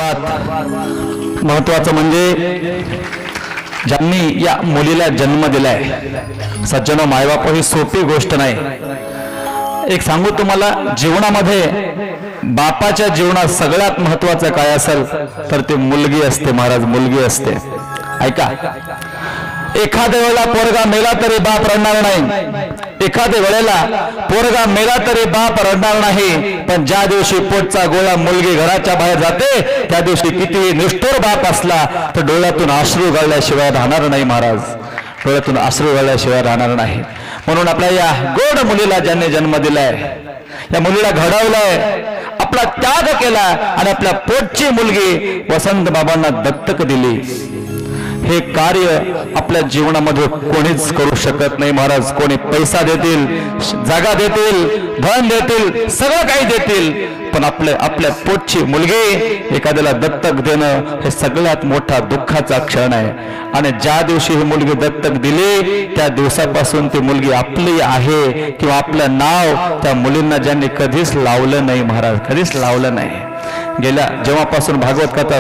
सर्वात महत्त्वाचं म्हणजे ज्यांनी या मुलीला जन्म दिलाय, सज्जनो मायबाप ही सोपी गोष्ट नाही। एक सांगू तुम्हाला, जीवनामध्ये बापाच्या जीवनात सगळ्यात महत्त्वाचं काय असेल तर ते मुलगी असते महाराज, मुलगी असते। ऐका, एखाद्या वेळेला पोरगा मेला तरी बाप रडणार नाही, एखाद्या वेळेला पोरगा मेला तरी बाप रडणार नाही, पण ज्या दिवशी पोटचा गोळा मुलगी घराच्या बाहेर जाते त्या दिवशी कितीही निष्ठुर बाप असला तर डोळ्यातून अश्रू गळल्याशिवाय राहणार नाही महाराज, डोळ्यातून अश्रू गळल्याशिवाय राहणार नाही। म्हणून आपल्या या गोड मुलीला ज्यांनी जन्म दिलाय, या मुलीला घडवलंय, आपला त्याग केला आणि आपल्या पोटची मुलगी वसंत बाबांना दत्तक दिली, हे कार्य आपल्या जीवनामध्ये कोणीच करू शकत नाही महाराज। कोणी पैसा देतील, जागा देतील, धन देतील, सगळं काही देतील, पण आपल्या पोटची मुलगी एखाद्याला दत्तक देणं हे सगळ्यात मोठा दुःखाचा क्षण आहे। आणि ज्या दिवशी ही मुलगी दत्तक दिली त्या दिवसापासून ती मुलगी आपली आहे किंवा आपलं नाव त्या मुलींना ज्यांनी कधीच लावलं नाही महाराज, कधीच लावलं नाही। गेल्या जेव्हापासून भागवत कथा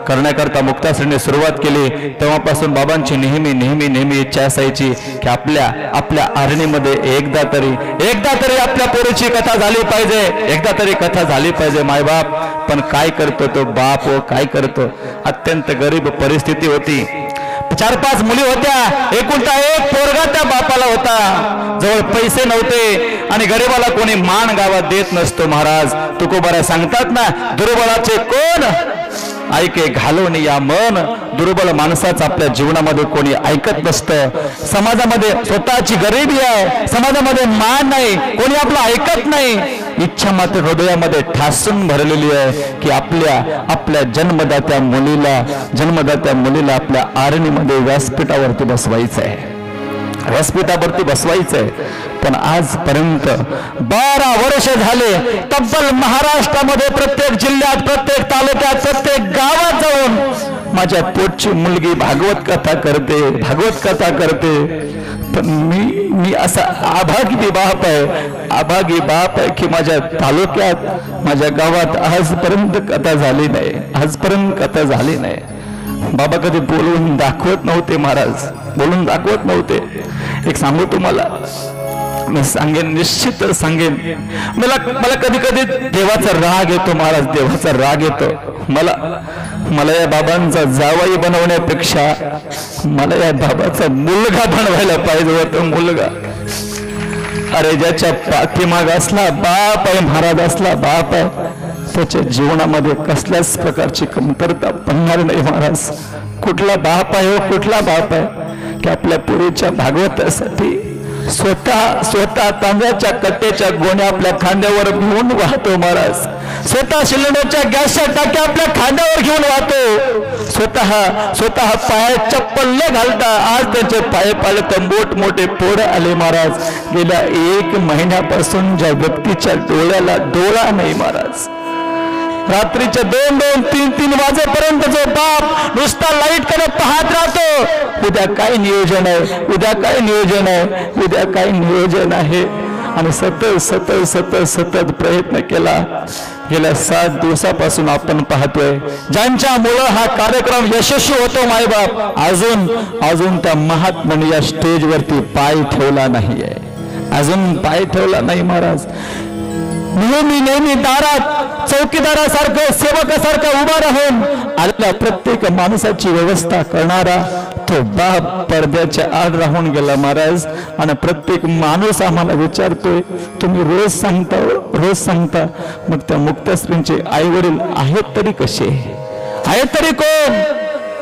करण्याकरता मुक्ताश्रीने सुरुवात केली तेव्हापासून बाबांची नेहमी नेहमी नेहमी इच्छा असायची की आपल्या आरणीमध्ये एकदा तरी आपल्या पोरीची कथा झाली पाहिजे, एकदा तरी कथा झाली पाहिजे मायबाप। पण काय करतो तो बाप, व काय करतो, अत्यंत गरीब परिस्थिती होती, 4-5 मुली होत्या, एकुलता एक पोरगा त्या बापाला होता, जवळ पैसे नव्हते आणि गरीबाला कोणी मान गावात देत नसतो महाराज। तुकोबारा सांगतात ना, दुर्बळाचे कोण ऐके घालून या मन, दुर्बल माणसाचं आपल्या जीवनामध्ये कोणी ऐकत नसतं। समाजामध्ये स्वतःची गरिबी आहे, समाजामध्ये मान नाही, कोणी आपलं ऐकत नाही, इच्छा मात्र हृदयामध्ये ठासून भरलेली आहे की आपल्या जन्मदात्या मुलीला आपल्या आरणीमध्ये व्यासपीठावरती बसवायचं आहे, व्यासपीठावरती बसवायचंय। पण आजपर्यंत 12 वर्ष झाले तब्बल महाराष्ट्रामध्ये प्रत्येक जिल्ह्यात, प्रत्येक तालुक्यात, प्रत्येक गावात जाऊन माझ्या पोटची मुलगी भागवत कथा करते, पण मी असा आभागी बाप आहे की माझ्या तालुक्यात, माझ्या गावात आजपर्यंत कथा झाली नाही। बाबा कधी बोलून दाखवत नव्हते महाराज, बोलून दाखवत नव्हते। एक सांगू तुम्हाला, मी सांगेन, निश्चित सांगेन, मला कधी कधी देवाचा राग येतो महाराज, देवाचा राग येतो। मला या बाबांचा जावई बनवण्यापेक्षा मला या बाबाचा मुलगा बनवायला पाहिजे होता, मुलगा। अरे ज्याच्या पाठीमाग असला बाप आहे महाराज, असला बाप आहे, त्याच्या जीवनामध्ये कसल्याच प्रकारची कमतरता पडणार नाही महाराज। कुठला बाप आहे की आपल्या पोरीच्या भागवतासाठी स्वतः तांब्याच्या कट्ट्याच्या गोण्या आपल्या खांद्यावर घेऊन वाहतो महाराज, स्वतः सिलेंडरच्या गॅसच्या टाक्या आपल्या खांद्यावर घेऊन वाहतो, स्वतः पायात चप्पल न घालता आज त्यांचे पाय पाले तर मोठे पोर आले महाराज। गेल्या 1 महिन्यापासून ज्या व्यक्तीच्या डोळ्याला डोळा नाही महाराज, रात्रीच्या 2-2, 3-3 वाजेपर्यंत जो बाप नुसता लाईट कडे पाहत राहतो, उद्या काय नियोजन आहे आणि सतत प्रयत्न केला। गेल्या 7 दिवसापासून आपण पाहतोय ज्यांच्यामुळे हा कार्यक्रम यशस्वी होतो मायबाप, अजून त्या महात्म्याने या स्टेजवरती पाय ठेवला नाहीये, अजून पाय ठेवला नाही महाराज। नेहमी दारात चौकीदारासारखं, सेवकासारखं उभा राहून आलेल्या प्रत्येक माणसाची व्यवस्था करणारा तो बाप पडद्याच्या आड राहून गेला महाराज। आणि प्रत्येक माणूस आम्हाला विचारतोय, तुम्ही रोज सांगता मग त्या मुक्ताश्रींचे आई वडील आहेत तरी कसे, आहेत तरी कोण,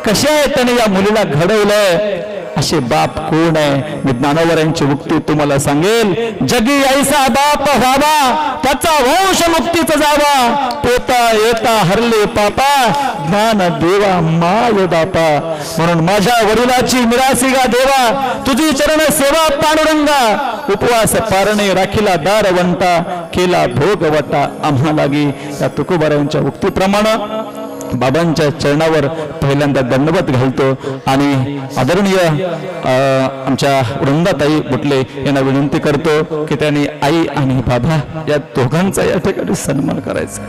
कसे आहेत, त्याने या मुलीला घडवलंय, असे बाप कोण आहे? मी ज्ञानोबरांची मुक्ती तुम्हाला सांगेल, जगी ऐसा बाप व्हावा, त्याचा वंश मुक्तीचा जावा, पोता येता हरले पापा, ज्ञान देवा माय बापा। म्हणून माझ्या वडिलाची मिरासी गा देवा, तुझी चरण सेवा पांडुरंगा, उपवास पारणे राखीला दारवंता, केला भोगवटा आम्हा लागी। या तुकोबारांच्या मुक्तीप्रमाणे बाबांच्या चरणावर पहिल्यांदा दंडवत घालतो आणि आदरणीय आमच्या वृंदाताई बुटले यांना विनंती करतो की त्यांनी आई आणि बाबा या दोघांचा या ठिकाणी सन्मान करायचा।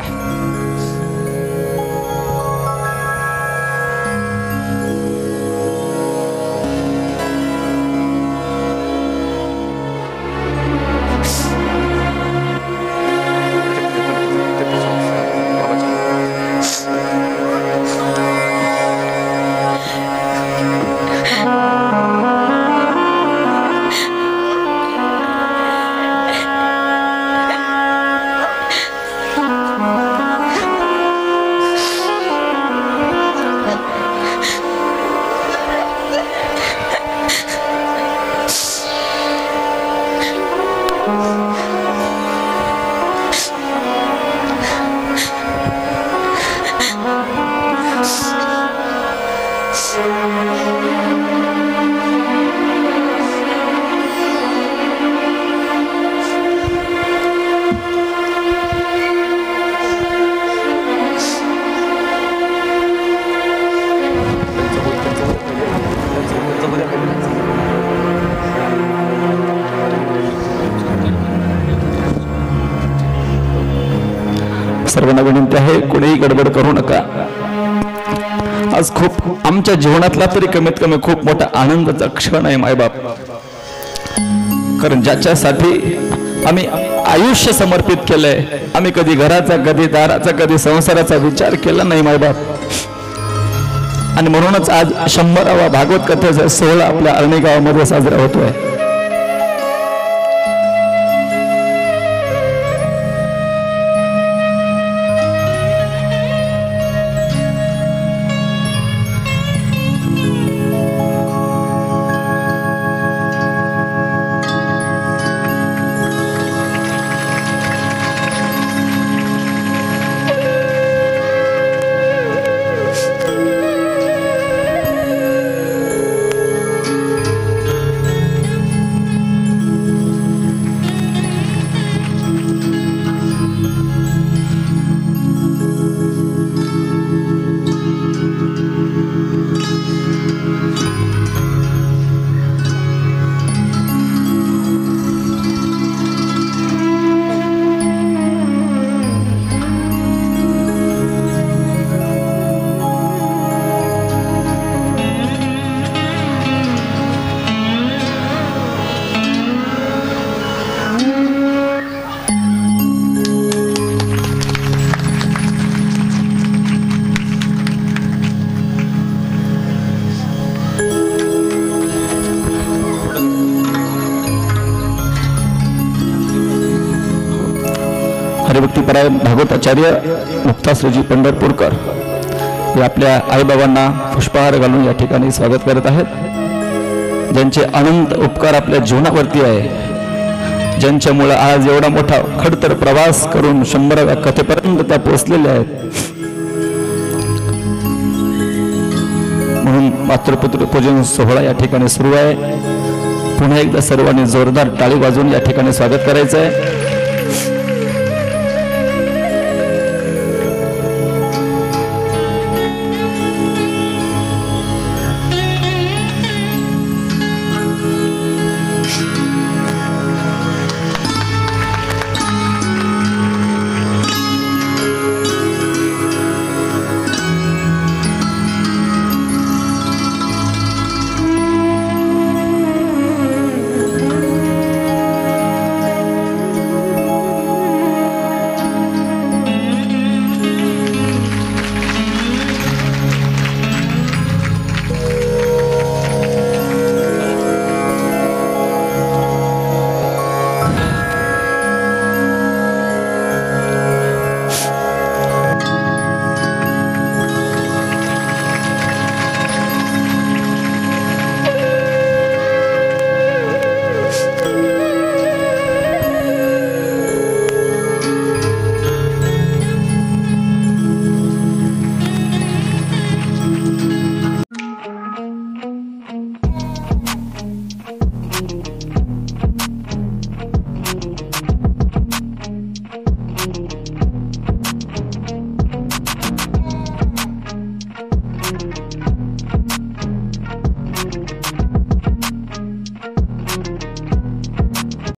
आहे, कोणीही गडबड करू नका. आज खूप आमच्या जीवनातला तरी कमीत कमी खूप मोठा आनंदाचा क्षण आहे मायबाप. कारण ज्याच्यासाठी आम्ही आयुष्य समर्पित केलंय, आम्ही कधी घराचा, कधी दाराचा, कधी संसाराचा विचार केला नाही मायबाप. आणि म्हणूनच आज 100वा भागवत कथेचा सोहळा आपल्या अरणी गावामध्ये साजरा होतोय. हरिभक्तीपराय भागवताचार्य मुक्ताश्रीजी पंढरपूरकर हे आपल्या आईबाबांना पुष्पहार घालून या ठिकाणी स्वागत करत आहेत. ज्यांचे अनंत उपकार आपल्या जीवनावरती आहे, ज्यांच्यामुळे आज एवढा मोठा खडतर प्रवास करून 100व्या कथेपर्यंत त्या पोहोचलेल्या आहेत. म्हणून मातृपुत्र पूजन सोहळा या ठिकाणी सुरू आहे. पुन्हा एकदा सर्वांनी जोरदार टाळी वाजवून या ठिकाणी स्वागत करायचं आहे.